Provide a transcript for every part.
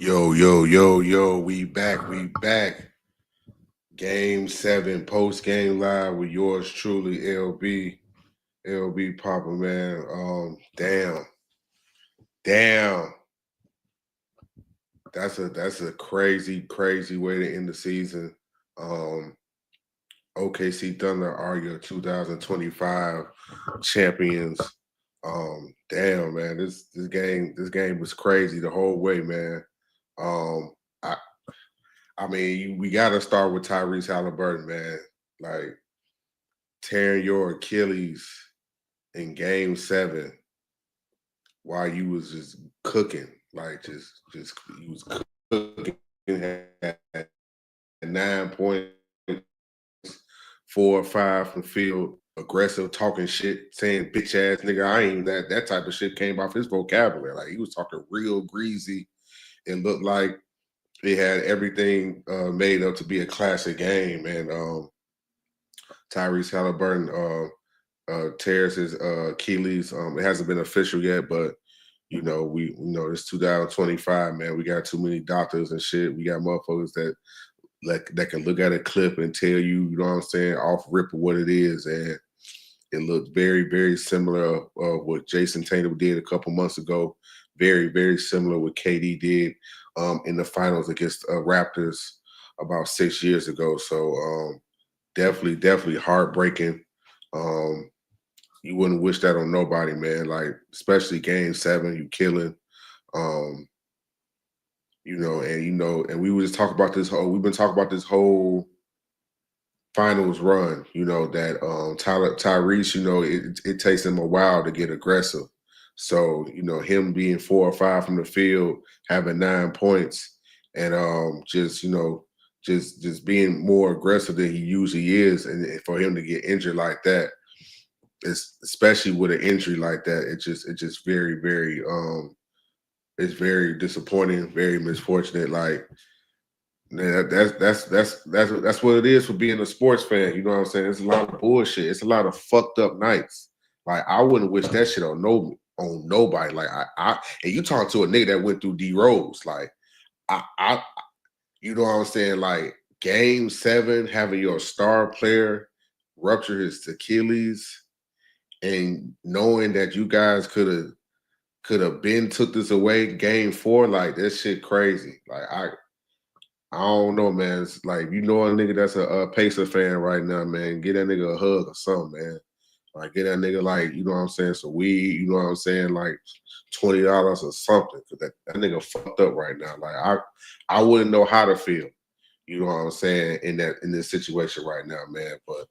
Yo, yo, yo, yo, we back. Game 7, post-game live with yours truly, LB Papa, man. Damn. That's a crazy way to end the season. Um, OKC Thunder are your 2025 champions. Damn, man, this game was crazy the whole way, man. Um, I I mean, we got to start with Tyrese Halliburton, man. Like tearing your Achilles in Game 7 while you was just cooking, like just you was cooking, had 9 points, 4 or 5 from field, aggressive, talking shit, saying bitch ass nigga. I ain't that type of shit came off his vocabulary. Like he was talking real greasy and looked like it had everything made up to be a classic game. And Tyrese Halliburton tears his Achilles. It hasn't been official yet, but we it's 2025, man. We got too many doctors and shit. We got motherfuckers that can look at a clip and tell you, you know what I'm saying, off rip of what it is, and it looked very similar what Jason Tatum did a couple months ago. Very similar what KD did in the finals against Raptors about 6 years ago. So definitely heartbreaking. Um, you wouldn't wish that on nobody, man. Like especially Game 7, you killing. Um, and we were just talking about this whole. We've been talking about this whole finals run. That Tyrese. It takes him a while to get aggressive. So him being 4 or 5 from the field, having 9 points, and just being more aggressive than he usually is, and for him to get injured like that, especially with an injury like that, it's just very it's very disappointing, very misfortunate. Like that's what it is for being a sports fan. You know what I'm saying? It's a lot of bullshit. It's a lot of fucked up nights. Like I wouldn't wish that shit on nobody. Like I and you talk to a nigga that went through D Rose. Like I you know what I'm saying? Like Game 7, having your star player rupture his Achilles, and knowing that you guys could have been took this away Game 4, like this shit crazy. Like I don't know, man. It's like a nigga that's a Pacer fan right now, man. Get that nigga a hug or something, man. Like get that nigga like what I'm saying, some weed. You know what I'm saying, like $20 or something. Cause that nigga fucked up right now. Like I wouldn't know how to feel. You know what I'm saying in this situation right now, man. But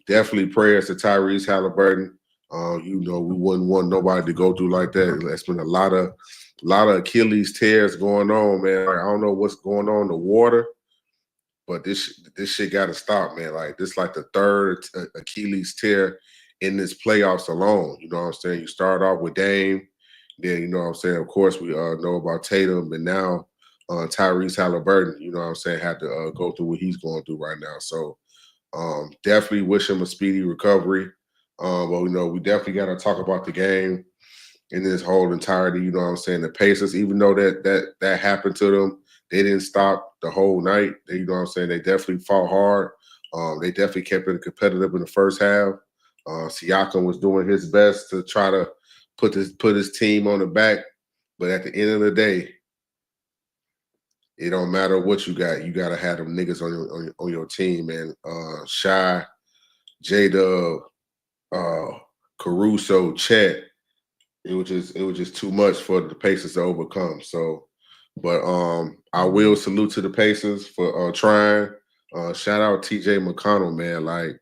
definitely prayers to Tyrese Halliburton. We wouldn't want nobody to go through like that. There's been a lot of Achilles tears going on, man. Like, I don't know what's going on in the water, but this shit got to stop, man. Like this, like the third Achilles tear in this playoffs alone. You know what I'm saying? You start off with Dame, then you know what I'm saying. Of course, we know about Tatum, and now Tyrese Halliburton. You know what I'm saying? Had to go through what he's going through right now. So definitely wish him a speedy recovery. But we definitely got to talk about the game in this whole entirety. You know what I'm saying? The Pacers, even though that happened to them, they didn't stop the whole night. You know what I'm saying? They definitely fought hard. They definitely kept it competitive in the first half. Siakam was doing his best to try to put his team on the back, but at the end of the day, it don't matter what you got. You got to have them niggas on your team, man. Shy, J Dub, Caruso, Chet. It was just too much for the Pacers to overcome. So, but I will salute to the Pacers for trying. Shout out TJ McConnell, man. Like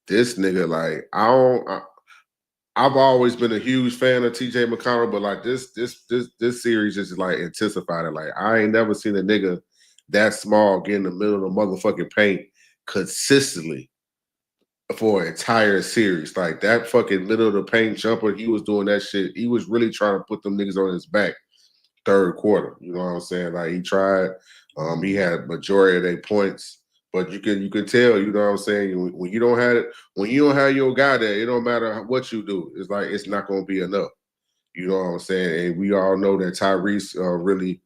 this nigga, like I've always been a huge fan of TJ McConnell, but like this series just like intensified it. Like I ain't never seen a nigga that small get in the middle of the motherfucking paint consistently for an entire series. Like that fucking middle of the paint jumper, he was doing that shit. He was really trying to put them niggas on his back third quarter. You know what I'm saying? Like he tried. He had majority of their points. But you can tell, you know what I'm saying, when you don't have your guy there, it don't matter what you do. It's like it's not gonna be enough. You know what I'm saying? And we all know that Tyrese really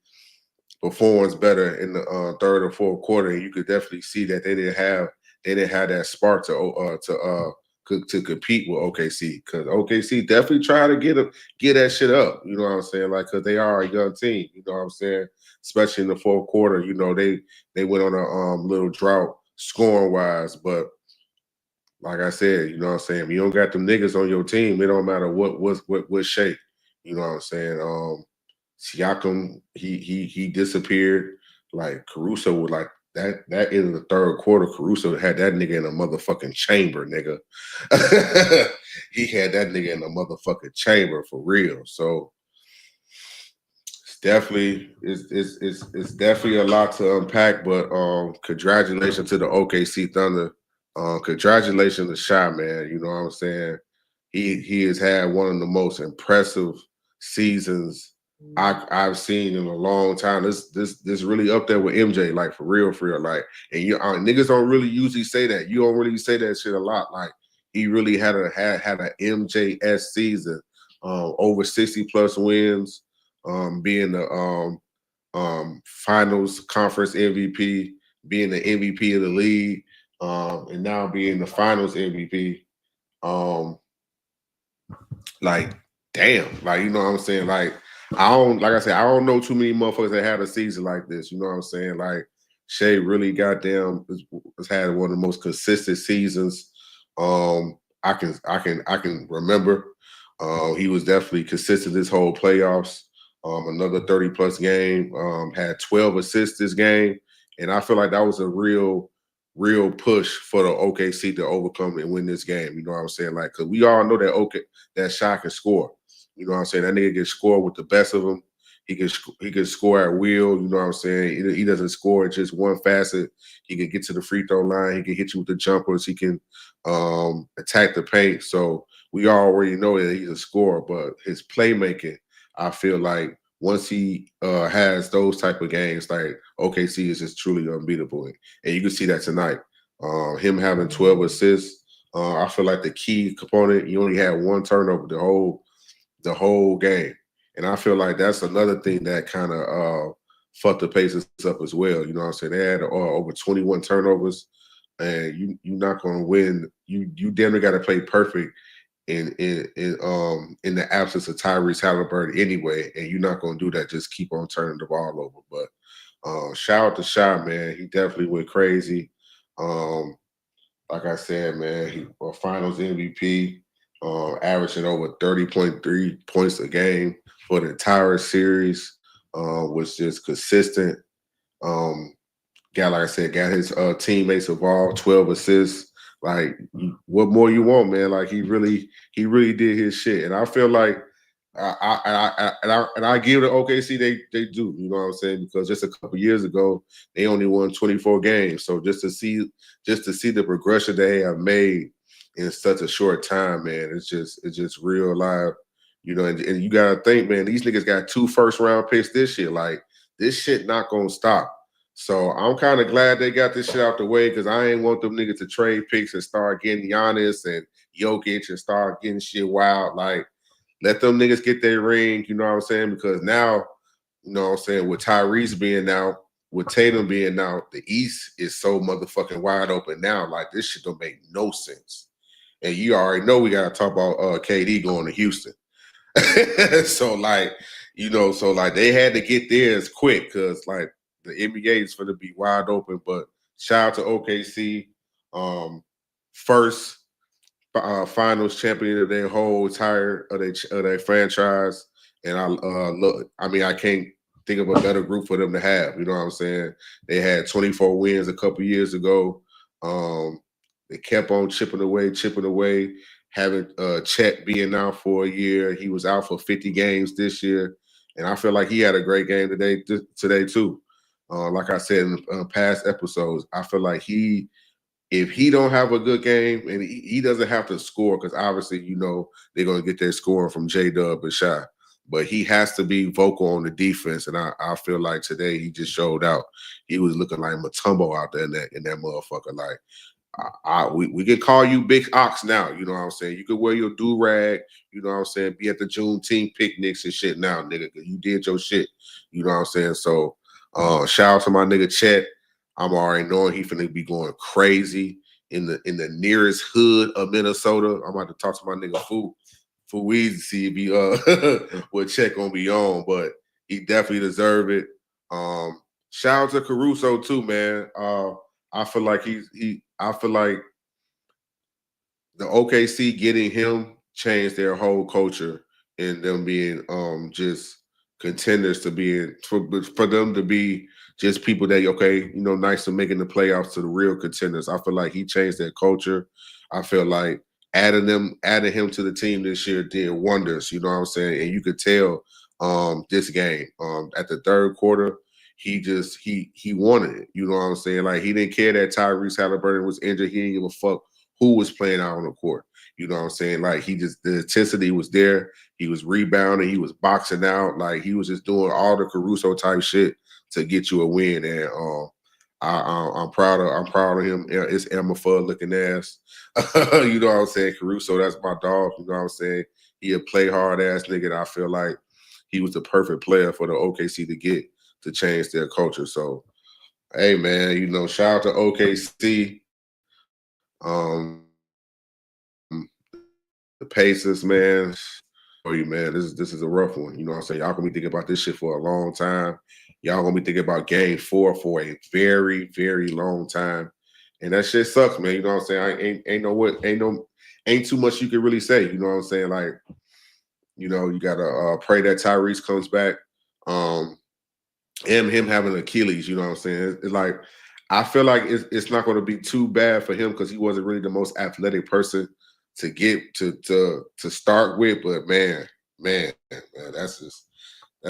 performs better in the third or fourth quarter, and you could definitely see that they didn't have that spark to compete with OKC, because OKC definitely try to get that shit up. You know what I'm saying? Like, because they are a young team. You know what I'm saying? Especially in the fourth quarter, you know they went on a little drought scoring wise, but like I said, you know what I'm saying? If you don't got them niggas on your team, it don't matter what shape. You know what I'm saying? Siakam, he disappeared. Like Caruso was like that in the third quarter. Caruso had that nigga in a motherfucking chamber, nigga. He had that nigga in a motherfucking chamber for real. So it's definitely a lot to unpack. But congratulations to the OKC Thunder. Congratulations to Shy, man. You know what I'm saying? He has had one of the most impressive seasons I've seen in a long time. This really up there with MJ, like for real, like. And you niggas don't really usually say that. You don't really say that shit a lot. Like he really had an MJS season, over 60 plus wins, being the finals conference MVP, being the MVP of the league, and now being the finals MVP. Like, damn, like, you know what I'm saying? Like I don't know too many motherfuckers that had a season like this. You know what I'm saying? Like Shea really goddamn has had one of the most consistent seasons I can remember. He was definitely consistent this whole playoffs. Another 30 plus game, had 12 assists this game. And I feel like that was a real push for the OKC to overcome and win this game. You know what I'm saying? Like, cause we all know that Shaq can score. You know what I'm saying? That nigga can score with the best of them. He can score at will. You know what I'm saying? He doesn't score at just one facet. He can get to the free throw line. He can hit you with the jumpers. He can attack the paint. So we already know that he's a scorer. But his playmaking, I feel like once he has those type of games, like OKC is just truly unbeatable. And you can see that tonight. Him having 12 assists. I feel like the key component, he only had one turnover the whole game. And I feel like that's another thing that kind of fucked the Pacers up as well. You know what I'm saying? They had over 21 turnovers, and you're not going to win. You damn near got to play perfect in the absence of Tyrese Halliburton anyway, and you're not going to do that. Just keep on turning the ball over. But shout out to Shy, man. He definitely went crazy. Like I said, man, he Finals MVP, averaging over 30.3 points a game for the entire series. Was just consistent. Like I said, got his teammates involved, 12 assists. Like, what more you want, man? Like he really did his shit, and I feel like I give the OKC they do, you know what I'm saying? Because just a couple years ago they only won 24 games, so just to see the progression they have made in such a short time, man, it's just real live, you know. And you gotta think, man, these niggas got 2 first-round picks this year. Like this shit not gonna stop. So I'm kind of glad they got this shit out the way, because I ain't want them niggas to trade picks and start getting Giannis and Jokic and start getting shit wild. Like, let them niggas get their ring, you know what I'm saying? Because now, you know what I'm saying, with Tyrese being out, with Tatum being out, the East is so motherfucking wide open now. Like, this shit don't make no sense. And you already know we got to talk about KD going to Houston. So, like, you know, so, like, they had to get theirs quick, because, like, the NBA is going to be wide open. But shout out to OKC. First finals champion of their whole entire of their franchise. And I can't think of a better group for them to have. You know what I'm saying? They had 24 wins a couple years ago. They kept on chipping away. Having Chet being out for a year, he was out for 50 games this year, and I feel like he had a great game today too. Like I said in past episodes, I feel like if he don't have a good game, and he doesn't have to score, because obviously, you know, they're going to get their scoring from J-Dub and Shy, but he has to be vocal on the defense. And I feel like today he just showed out. He was looking like Mutombo out there in that motherfucker. Like, we can call you Big Ox now, you know what I'm saying? You can wear your do-rag, you know what I'm saying? Be at the Juneteenth picnics and shit now, nigga, because you did your shit, you know what I'm saying? So Shout out to my nigga Chet. I'm already knowing he finna be going crazy in the nearest hood of Minnesota. I'm about to talk to my nigga Fu Weezy to see if he what Chet gonna be on, but he definitely deserve it. Shout out to Caruso too, man. I feel like I feel like the OKC getting him changed their whole culture and them being just contenders to being for them to be just people that nice to making the playoffs to the real contenders. I feel like he changed their culture. I feel like adding him to the team this year did wonders. You know what I'm saying? And you could tell this game at the third quarter. He wanted it. You know what I'm saying? Like he didn't care that Tyrese Halliburton was injured. He didn't give a fuck who was playing out on the court. You know what I'm saying? Like the intensity was there. He was rebounding. He was boxing out. Like he was just doing all the Caruso type shit to get you a win. And I'm proud of him. It's Emma Fudd looking ass. You know what I'm saying? Caruso, that's my dog. You know what I'm saying? He a play hard ass nigga. And I feel like he was the perfect player for the OKC to get to change their culture. So, hey man, shout out to OKC. The Pacers, man. Oh, you man, this is a rough one. You know what I'm saying? Y'all gonna be thinking about this shit for a long time. Y'all gonna be thinking about Game 4 for a very, very long time, and that shit sucks, man. You know what I'm saying? Ain't too much you can really say. You know what I'm saying? Like, you gotta pray that Tyrese comes back. And him having Achilles, you know what I'm saying? It's like I feel like it's not going to be too bad for him because he wasn't really the most athletic person to get to start with. But man, that's just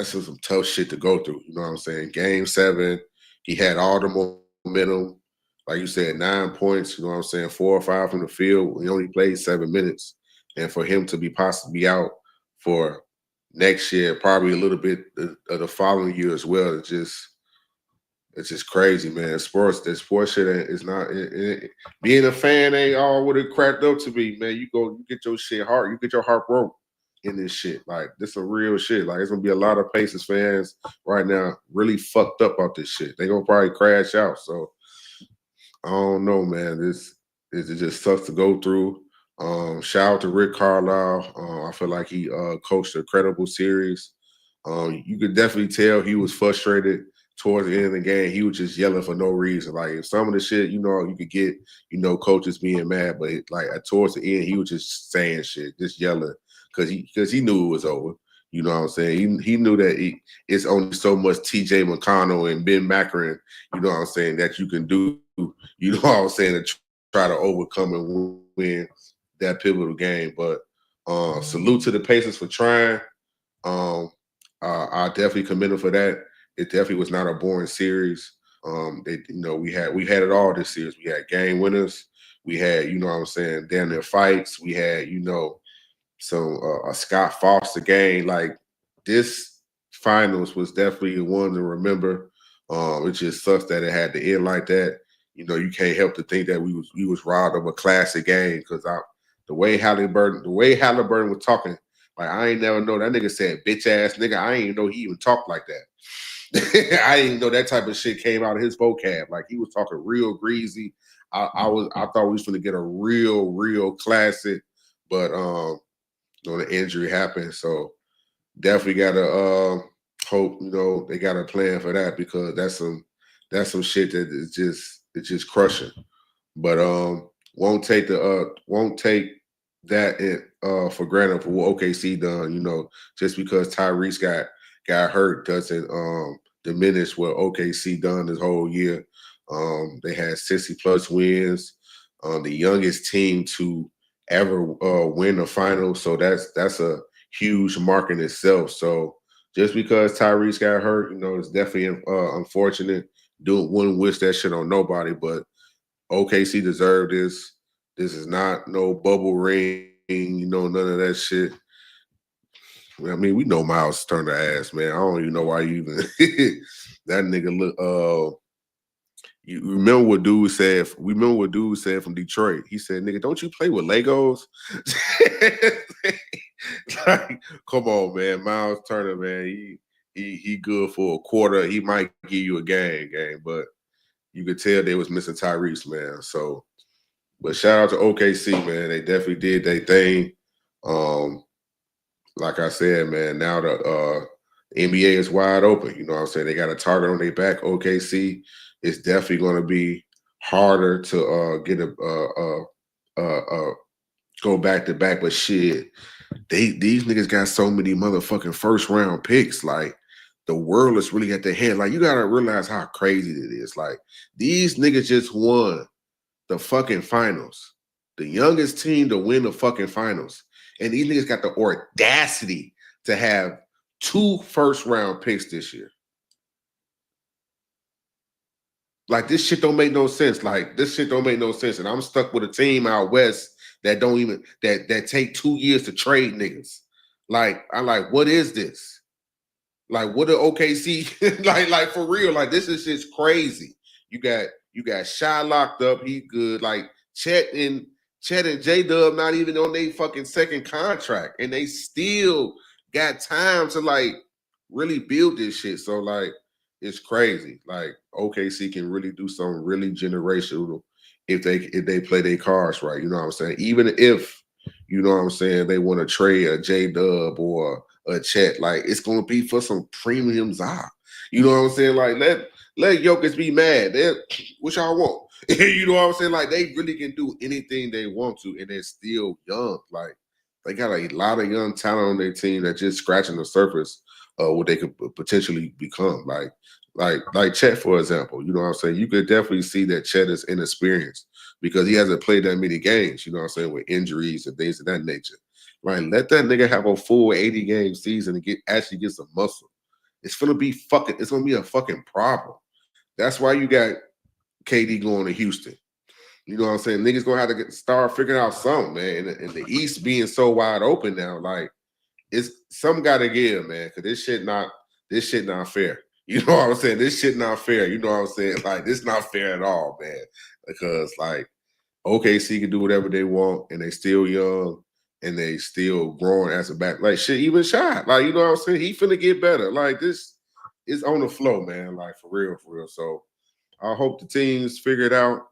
some tough shit to go through. You know what I'm saying? Game 7, he had all the momentum. Like you said, 9 points. You know what I'm saying? 4 or 5 from the field. He only played 7 minutes, and for him to be possibly out for next year, probably a little bit of the following year as well. It's just crazy, man. The sports shit is not. Being a fan ain't all what it cracked up to be, man. You get your you get your heart broke in this shit. Like this some real shit. Like it's gonna be a lot of Pacers fans right now really fucked up about this shit. They gonna probably crash out. So I don't know, man. It just sucks to go through. Shout out to Rick Carlisle. I feel like he coached a credible series. You could definitely tell he was frustrated towards the end of the game. He was just yelling for no reason. Like if some of the shit, you could get, coaches being mad, but towards the end, he was just saying shit, just yelling because he knew it was over. You know what I'm saying? He knew that it's only so much TJ McConnell and Ben Macarin, you know what I'm saying, that you can do, you know what I'm saying, to try to overcome and win that pivotal game. But salute to the Pacers for trying. I definitely commend them for that. It definitely was not a boring series. We had it all this series. We had game winners. We had, you know what I'm saying, damn near fights. We had, some a Scott Foster game. Like this finals was definitely one to remember. It just sucks that it had to end like that. You can't help to think that we was robbed of a classic game because the way Halliburton was talking, like I ain't never know that nigga said bitch ass nigga. I ain't even know he even talked like that. I didn't know that type of shit came out of his vocab. Like he was talking real greasy. I thought we was gonna get a real classic, but the injury happened. So definitely gotta hope they got a plan for that because that's some shit that is just crushing. But won't take that for granted for what OKC done. Just because Tyrese got hurt doesn't diminish what OKC done this whole year. They had 60 plus wins, the youngest team to ever win the final. So that's a huge mark in itself. So just because Tyrese got hurt, it's definitely unfortunate. Wouldn't wish that shit on nobody, but OKC deserved this. This is not no bubble ring, none of that shit. I mean, we know Miles turned the ass, man. I don't even know why you even that nigga look you remember what dude said? We remember what dude said from Detroit. He said, "Nigga, don't you play with Legos?" Like, come on, man. Miles Turner, man. he good for a quarter. He might give you a game, but you could tell they was missing Tyrese, man. So, but shout out to OKC, man. They definitely did their thing. Like I said, man, now the NBA is wide open. You know what I'm saying? They got a target on their back. OKC is definitely going to be harder to get go back to back. But shit, these niggas got so many motherfucking first round picks. Like the world is really at their hand. Like you gotta realize how crazy it is. Like these niggas just won the fucking finals. The youngest team to win the fucking finals. And these niggas got the audacity to have 2 first-round picks this year. Like this shit don't make no sense. Like this shit don't make no sense. And I'm stuck with a team out west that don't even that take 2 years to trade niggas. Like I'm like, what is this? Like what are OKC like for real? Like this is just crazy. You got Shy locked up. He good. Like Chet and J Dub not even on their fucking second contract, and they still got time to like really build this shit. So like it's crazy. Like OKC can really do something really generational if they play their cards right. You know what I'm saying? Even if you know what I'm saying, they want to trade a J Dub or a Chet, like it's gonna be for some premium Zop. You know what I'm saying? Like let Jokic be mad. What y'all want? You know what I'm saying? Like they really can do anything they want to, and they're still young. Like they got a lot of young talent on their team that just scratching the surface of what they could potentially become. Like Chet, for example. You know what I'm saying? You could definitely see that Chet is inexperienced because he hasn't played that many games. You know what I'm saying? With injuries and things of that nature. Like let that nigga have a full 80-game season and actually get some muscle. It's gonna be a fucking problem. That's why you got KD going to Houston. You know what I'm saying? Niggas gonna have to start figuring out something, man. And the East being so wide open now, like it's some gotta give, man. Cause this shit not fair. You know what I'm saying? This shit not fair. You know what I'm saying? Like this not fair at all, man. Because like OKC can do whatever they want, and they still young, and they still growing as a back. Like shit, even shot. Like you know what I'm saying? He finna get better. Like this is on the flow, man. Like for real, for real. So I hope the teams figure it out.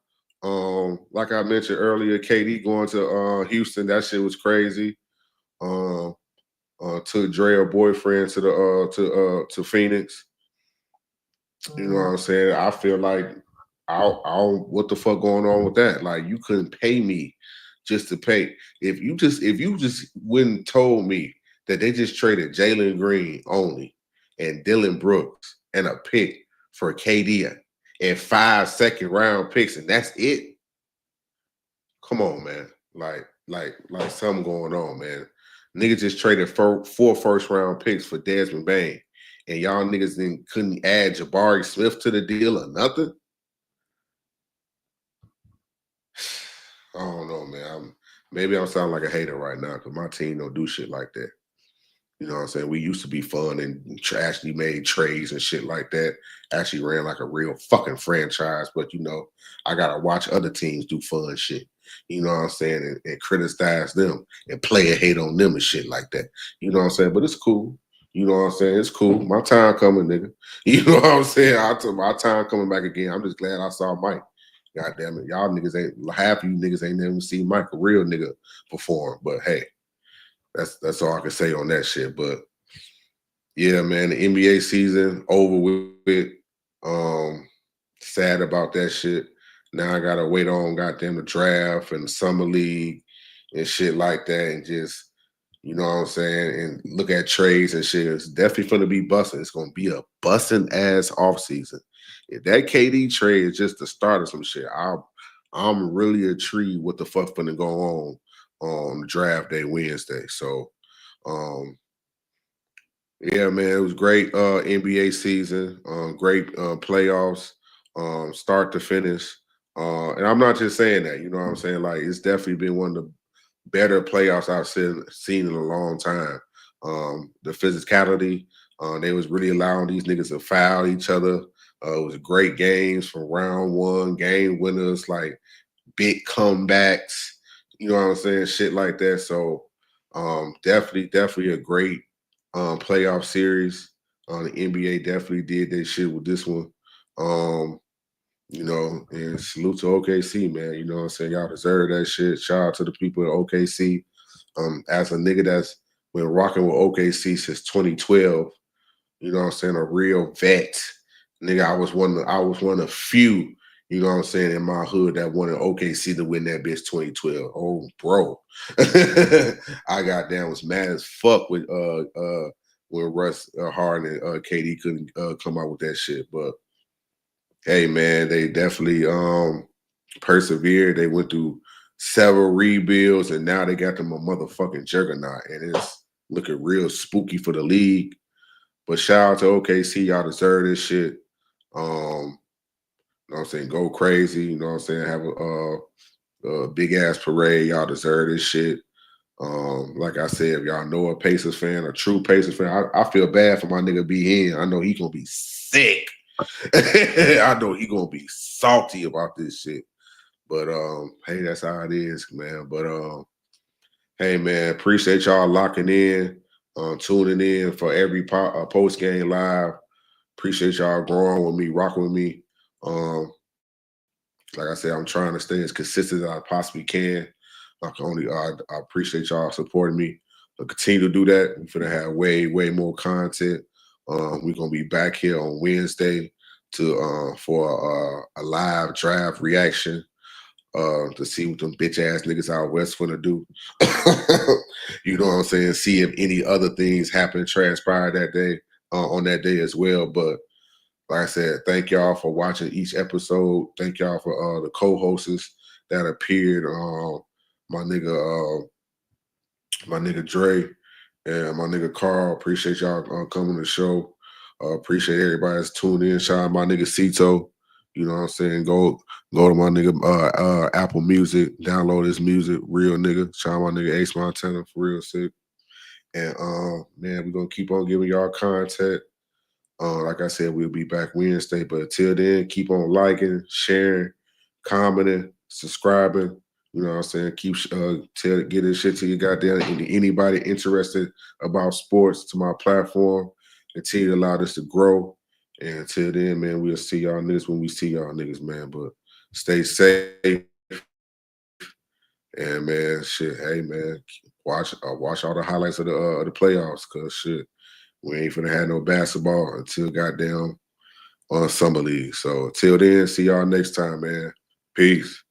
Like I mentioned earlier, KD going to Houston, that shit was crazy. Took Dre, boyfriend, to the to Phoenix. You know what I'm saying? I feel like I don't what the fuck going on with that? Like you couldn't pay me just to pay. If you just wouldn't told me that they just traded Jalen Green only and Dylan Brooks and a pick for KD and 5 second-round picks, and that's it. Come on, man. Like something going on, man. Niggas just traded 4 first-round picks for Desmond Bain, and y'all niggas couldn't add Jabari Smith to the deal or nothing. I don't know, man. Maybe I'm sounding like a hater right now because my team don't do shit like that. You know what I'm saying? We used to be fun and actually made trades and shit like that. Actually ran like a real fucking franchise, but you know, I gotta watch other teams do fun shit. You know what I'm saying? And criticize them and play a hate on them and shit like that. You know what I'm saying? But it's cool. You know what I'm saying? It's cool. My time coming, nigga. You know what I'm saying? My time coming back again. I'm just glad I saw Mike. God damn it. Y'all niggas half of you niggas ain't never seen Mike, a real nigga, perform. But hey, that's all I can say on that shit. But yeah, man, the NBA season over with. Sad about that shit. Now I gotta wait on goddamn the draft and the summer league and shit like that, and just you know what I'm saying, and look at trades and shit. It's definitely gonna be busting. It's gonna be a busting ass off season. If that KD trade is just the start of some shit, I'm really intrigued what the fuck's gonna go on draft day Wednesday. So yeah, man, it was great NBA season, great playoffs, start to finish. And I'm not just saying that, you know what I'm saying? Like it's definitely been one of the better playoffs I've seen in a long time. The physicality, they was really allowing these niggas to foul each other. It was great games from round one, game winners, like big comebacks, you know what I'm saying? Shit like that. So definitely a great playoff series. The NBA definitely did their shit with this one. And salute to OKC, man. You know what I'm saying? Y'all deserve that shit. Shout out to the people at OKC. As a nigga that's been rocking with OKC since 2012, you know what I'm saying, a real vet. Nigga, I was one of few, you know what I'm saying, in my hood that wanted OKC to win that bitch 2012. Oh, bro. I got down, was mad as fuck with when Russ Harden and KD couldn't come out with that shit. But hey man, they definitely persevered. They went through several rebuilds and now they got them a motherfucking juggernaut. And it's looking real spooky for the league. But shout out to OKC, y'all deserve this shit. You know what I'm saying? Go crazy. You know what I'm saying? Have a big ass parade. Y'all deserve this shit. Like I said, if y'all know a Pacers fan, a true Pacers fan, I feel bad for my nigga B in. I know he gonna be sick. I know he gonna be salty about this shit. But hey, that's how it is, man. But hey man, appreciate y'all locking in, tuning in for every post game live. Appreciate y'all growing with me, rocking with me. Like I said, I'm trying to stay as consistent as I possibly can. I appreciate y'all supporting me. I'll continue to do that. We're gonna have way, way more content. We're gonna be back here on Wednesday for a live draft reaction to see what them bitch ass niggas out west finna do. You know what I'm saying? See if any other things happen, transpire that day on that day as well. But like I said, thank y'all for watching each episode. Thank y'all for the co-hosts that appeared. My nigga, my nigga Dre and my nigga Carl. Appreciate y'all coming to the show. Appreciate everybody that's tuned in. Shout out my nigga Cito. You know what I'm saying? Go to my nigga Apple Music. Download his music. Real nigga. Shout out my nigga Ace Montana for real sick. And man, we're gonna keep on giving y'all content. Like I said, we'll be back Wednesday. But until then, keep on liking, sharing, commenting, subscribing. You know what I'm saying? Keep get this shit to you goddamn anybody interested about sports to my platform. Continue to allow this to grow. And until then, man, we'll see y'all niggas when we see y'all niggas, man. But stay safe. And man, shit, hey man, watch all the highlights of the playoffs, cause shit. We ain't finna have no basketball until goddamn on summer league. So till then, see y'all next time, man. Peace.